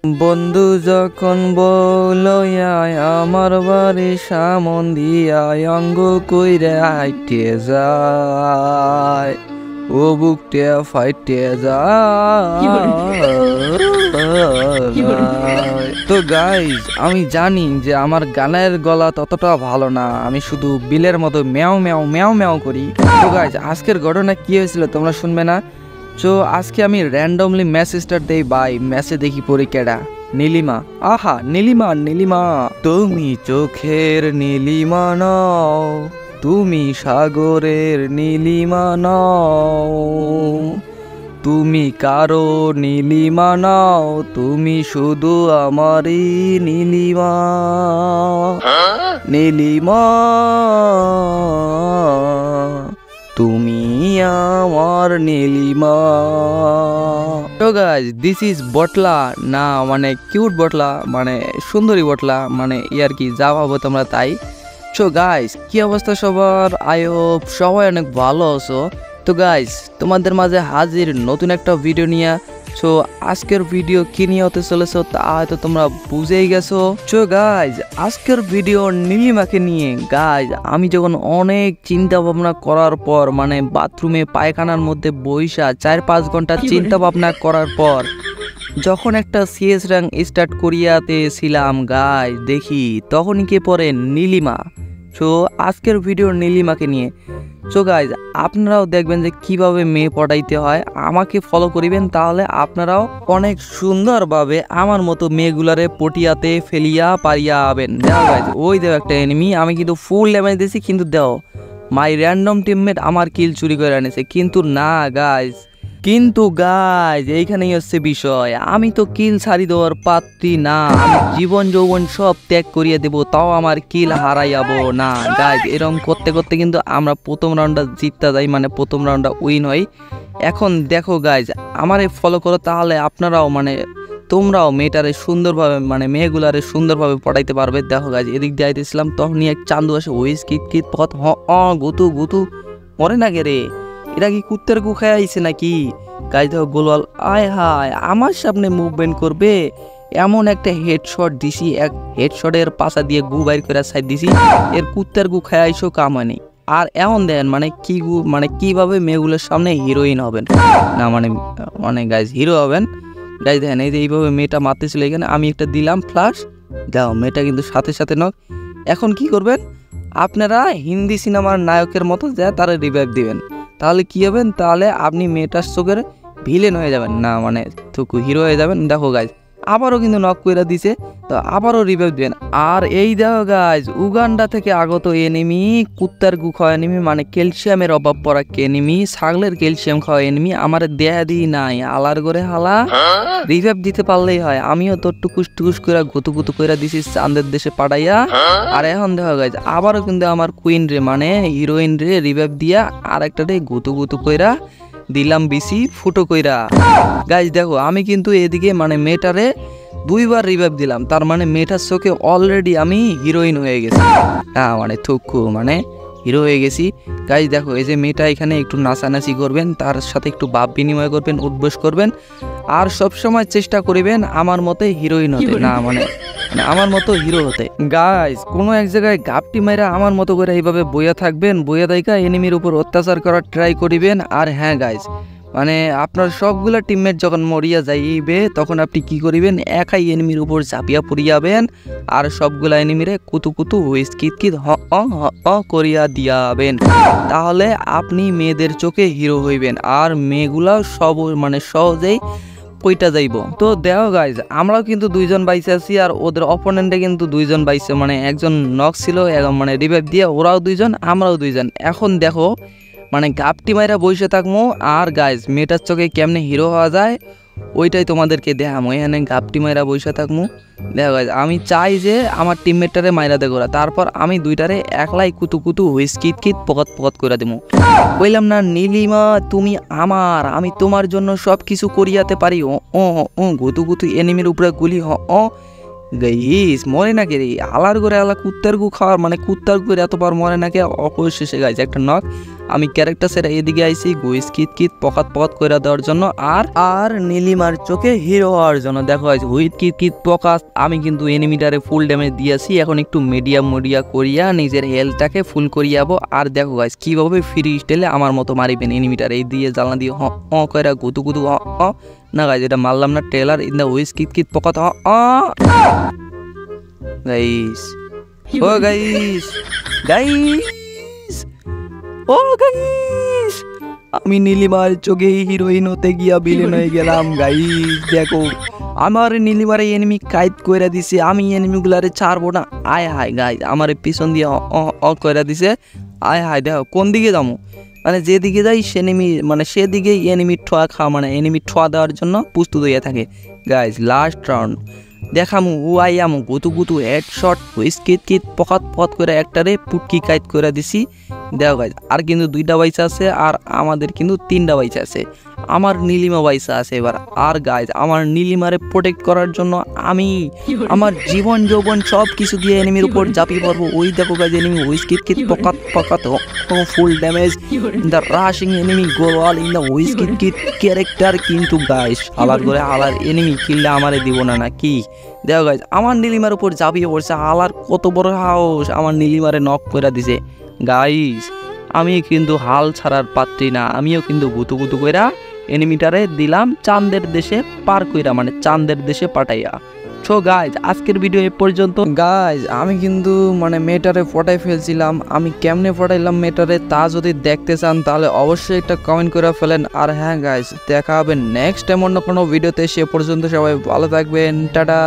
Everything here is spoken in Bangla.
বন্ধু যখন বললো আয় আমার বাড়ি সামন দিয়া অঙ্গ কইরে হাইটে যায় ও বুকটে ফাইটে যায়। তো গাইজ আমি জানি যে আমার গানের গলা ততটা ভালো না, আমি শুধু বিলের মতো ম্যাও ম্যাও ম্যাও ম্যাও করি। তো গাইজ আজকের ঘটনা কি হয়েছিল তোমরা শুনবে না? তো আজকে আমি র্যান্ডমলি ম্যাচ স্টার্ট দেই বাই, ম্যাচে দেখি পড়ি কেডা নীলিমা। আহা নীলিমা নীলিমা, তুমি চোখের নীলিমা নাও, তুমি সাগরের নীলিমা নাও, তুমি কারো নীলিমা নাও, তুমি শুধু আমারই নীলিমা নীলিমা, তুমি আমার নীলিমা। তো গাইজ দিস ইজ বটলা, না মানে কিউট বটলা, মানে সুন্দরী বটলা, মানে ইয়ার কি যা ভাবো তোমরা তাই। সো গাইজ কি অবস্থা সবার? আই হোপ সবাই অনেক ভালো আছো। তো গাইজ তোমাদের মাঝে হাজির নতুন একটা ভিডিও নিয়ে। সো আজকের ভিডিও কি নিয়ে হতে চলেছে তা হয়তো তোমরা বুঝেই গেছো। সো গাইজ আজকের ভিডিও নীলিমাকে নিয়ে। গাইজ আমি যখন অনেক চিন্তা ভাবনা করার পর, মানে বাথরুমে পায়খানার মধ্যে বইসা 4-5 ঘন্টা চিন্তা ভাবনা করার পর যখন একটা সিএস র্যাঙ্ক স্টার্ট করিয়াতে ছিলাম গাইজ, দেখি তখনই কে পড়ে নীলিমা। সো আজকের ভিডিও নীলিমাকে নিয়ে। সো গাইজ আপনারাও দেখবেন যে কিভাবে মেয়ে পটাইতে হয়, আমাকে ফলো করিবেন, তাহলে আপনারাও অনেক সুন্দরভাবে আমার মতো মেয়েগুলারে পটিয়াতে ফেলিয়া পারিয়া আবেন। দেখো গাইজ ওই দেখো একটা এনিমি, আমি কিন্তু ফুল ড্যামেজ দিয়েছি, কিন্তু দেখো মাই র্যান্ডম টিমমেট আমার কিল চুরি করে আনেছে। কিন্তু না গাইজ, এইখানেই হচ্ছে বিষয়, আমি তো কিল ছাড়ি দেওয়ার পাত্রী না, আমি জীবন যৌবন সব ত্যাগ করিয়ে দেব, তাও আমার কিল হারাইয়াবো না। গাইজ এরকম করতে করতে কিন্তু আমরা প্রথম রাউন্ডটা জিততে যাই, মানে প্রথম রাউন্ডটা উইন হয়। এখন দেখো গাইজ আমারে ফলো করো, তাহলে আপনারাও মানে তোমরাও মেয়েটারে সুন্দরভাবে, মানে মেয়েগুলারে সুন্দরভাবে পড়াইতে পারবে। দেখো গাইজ এদিক দিয়ে আইতেছিলাম, তখনই এক চান্দু আসে, ওইস কিট কিট পথ গুতু গুতু মরে না গে রে, এটা কি কুত্তের গু খায় আইছে নাকি? গাইজ দেখো গোলওয়াল, আয় হায় আমার সামনে মুভমেন্ট করবে, এমন একটা হেডশট দিছি, এক হেডশটের পাশা দিয়ে গু বাইর করে সাইড দিছি, এর কুত্তের গু খায় আইসো কামানি। আর এমন দেন মানে কি গু, মানে কিভাবে মেয়েগুলোর সামনে হিরোইন হবেন, না মানে মানে গাইজ হিরো হবেন। গাইজ দেখেন এই যে এইভাবে মেয়েটা মারতেছিল, এখানে আমি একটা দিলাম ফ্লাশ, দাও মেয়েটা কিন্তু সাথে সাথে নক। এখন কি করবেন আপনারা? হিন্দি সিনেমার নায়কের মতো যা তারা রিভাইভ দিবেন, তাহলে কি হবেন? তাহলে আপনি মেয়েটার চোখের ভিলেন হয়ে যাবেন, না মানে থুকু হিরো হয়ে যাবেন। দেখো গাইজ আবারও কিন্তু নক কইরা দিছে, তো আবারও রিভাইভ দিবেন। আর এই দেখো গাইজ উগান্ডা থেকে আগত এনিমি, কুত্তার গু খাওয়া এনিমি, মানে ক্যালসিয়ামের অভাব পড়া এনিমি, ছাগলের ক্যালসিয়াম খাওয়া এনিমি, আমার দেয়া দিই নাই আলার করে হালা রিভাইভ দিতে পারলেই হয়। আমিও তো টুকুস টুকুস করে গুতু গুতু করে দিছি চাঁদের দেশে পাঠাইয়া। আর এখন দেখো গাইজ আবারও কিন্তু আমার কুইন রে, মানে হিরোইন রে রিভাইভ দিয়া আর একটা রে গুতু গুতু কইরা দিলাম বিসি ফুটো কইরা। গাইজ দেখো আমি কিন্তু এদিকে মানে মেয়েটারে 2 বার রিভাইভ দিলাম, তার মানে মেয়েটার চোখে অলরেডি আমি হিরোইন হয়ে গেছি, হ্যাঁ মানে থুকু মানে হিরো হয়ে গেছি। গাইজ দেখো এই যে মেয়েটা এখানে একটু নাচানাচি করবেন, তার সাথে একটু ভাব বিনিময় করবেন, উঠবোস করবেন, আর সব সময় চেষ্টা করিবেন আমার মতে হিরোইন হতে, না মানে আমার মতো হিরো হতে। গাইজ কোনো এক জায়গায় গাপটি মাইরা আমার মতো করে এইভাবে বইয়া থাকবেন, বইয়া দাইকা এনিমির উপর অত্যাচার করার ট্রাই করিবেন। আর হ্যাঁ গাইজ মানে আপনার সবগুলা টিমমেট যখন মরিয়া যাইবে, তখন আপনি কি করিবেন? একাই এনিমির উপর ঝাঁপিয়া পড়িয়াবেন, আর সবগুলা এনিমিরে কুতু কুতু হুইস কিত কিত হ করিয়া দিয়াবেন, তাহলে আপনি মেয়েদের চোখে হিরো হইবেন, আর মেয়েগুলা সব মানে সহজেই কইটা যাইব। তো দেখো গাইজ আমরাও কিন্তু 2 জন বাইসে আছি, আর ওদের অপোনেন্টে কিন্তু 2 জন বাইসে, মানে একজন নক ছিল মানে রিভাইভ দিয়ে, ওরাও 2 জন আমরাও 2 জন। এখন দেখো মানে গাপটি মাইরা বসে থাকবো, আর গাইজ মেয়েটার চোখে কেমনে হিরো হওয়া যায় ওইটাই তোমাদেরকে দেখামো। এখানে গাপটি মাইরা বসে থাকবো। দেখো গাইজ আমি চাই যে আমার টিমমেটটারে মাইরা দে করা, তারপর আমি দুইটারে একলাই কুতু কুতু হুইস কিত কিত পকত পকত করে দেবো। বললাম না নীলিমা তুমি আমার, আমি তোমার জন্য সব কিছু করিয়াতে পারি। ও গুতু গুতু এনিমির উপরে গুলি গাইস মরে না কে রে, আলার করে আলা কুত্তার গু খাওয়ার, মানে কুত্তার গু এতবার মরে না কে? অপশেষে গাইজ একটা নক, আমি ক্যারেক্টার এদিকে আইছি গুইস কিত কিত পকাত পকাত করে দেওয়ার জন্য আর নীলিমার চোখে হিরো হওয়ার জন্য। দেখো গাইস হুইট কিত কিত পকাত আমি কিন্তু এনিমিটারে ফুল ড্যামেজ দিয়েছি। এখন একটু মিডিয়াম করিয়া নিজের হেলথটাকে ফুল করিয়ে যাবো। আর দেখো গাইস কিভাবে ফ্রি স্টাইলে আমার মতো মারিবেন এনিমিটার এই দিয়ে জ্বালা দিয়ে কইরা গুতু গুতু না গাইস এটা মারলাম না। টেলার ইন দা হুইস কিত কিত পকাত গাইস ও গাইস গাইস ও গাইস আমি নীলিমার চোখে হিরোইন হতে গিয়া বিলেন হয়ে গেলাম। গাইস দেখো আমার নীলিমারে এনিমি কাইট কইরা দিছে, আমি এনিমিগুলারে ছাড়বো না। আয় হায় গাইস আমার পিছন দিয়ে কইরা দিছে। আয় হায় দেখো কোন দিকে যাবো, মানে যেদিকে যাই সেদিকেই এনিমি ঠোয়া খাওয়া, মানে এনিমি ঠোয়া দেওয়ার জন্য প্রস্তুত হইয়া থাকে। গাইস লাস্ট রাউন্ড দেখামু আইয়ামু গুতু গুতু হেডশট হুইস কিত কিত পকাত পকাত করে একটারে পুটকি কাইট করে দিছি। দেখো গাইস আর কিন্তু 2টা বাইসা আছে, আর আমাদের কিন্তু 3টা বাইসা আছে। আমার নীলিমা বাইসা আছে এবার। আর গাইস আমার নীলিমারে প্রোটেক্ট করার জন্য আমি আমার জীবন যৌবন সব কিছু দিয়ে এনিমির উপর ঝাঁপিয়ে পড়বো। ওই দেখো গাইস এনিমি হুইস কিত কিত পকাত পকাত full damage in the rushing enemy গোল ইন দ্য হুইস কিত কিত ক্যারেক্টার। কিন্তু গাইস হালার করে হালার এনিমি কিললে আমারে দিব না কি। দেখো গাইস আমার নীলিমার উপর ঝাঁপিয়ে পড়ছে। হালার কত বড় হাউস, আমার নীলিমারে নক করে দিছে। গাইস আমি কিন্তু হাল ছাড়ার পাত্রী না, আমিও কিন্তু গুতু গুতু কইরা এনিমিটারে দিলাম চাঁদের দেশে পার কইরা, মানে চাঁদের দেশে পাঠাইয়া। সো গাইজ আজকের ভিডিও এ পর্যন্ত। গাইজ আমি কিন্তু মেয়েটারে ফটাই ফেলছিলাম, আমি কেমনে ফটাইলাম মেয়েটারে তা যদি দেখতে চান তাহলে অবশ্যই একটা কমেন্ট করে ফেলেন। আর হ্যাঁ গাইজ দেখা হবে নেক্সট টাইম অন্য কোনো ভিডিওতে, সে পর্যন্ত সবাই ভালো থাকবেন, টাটা।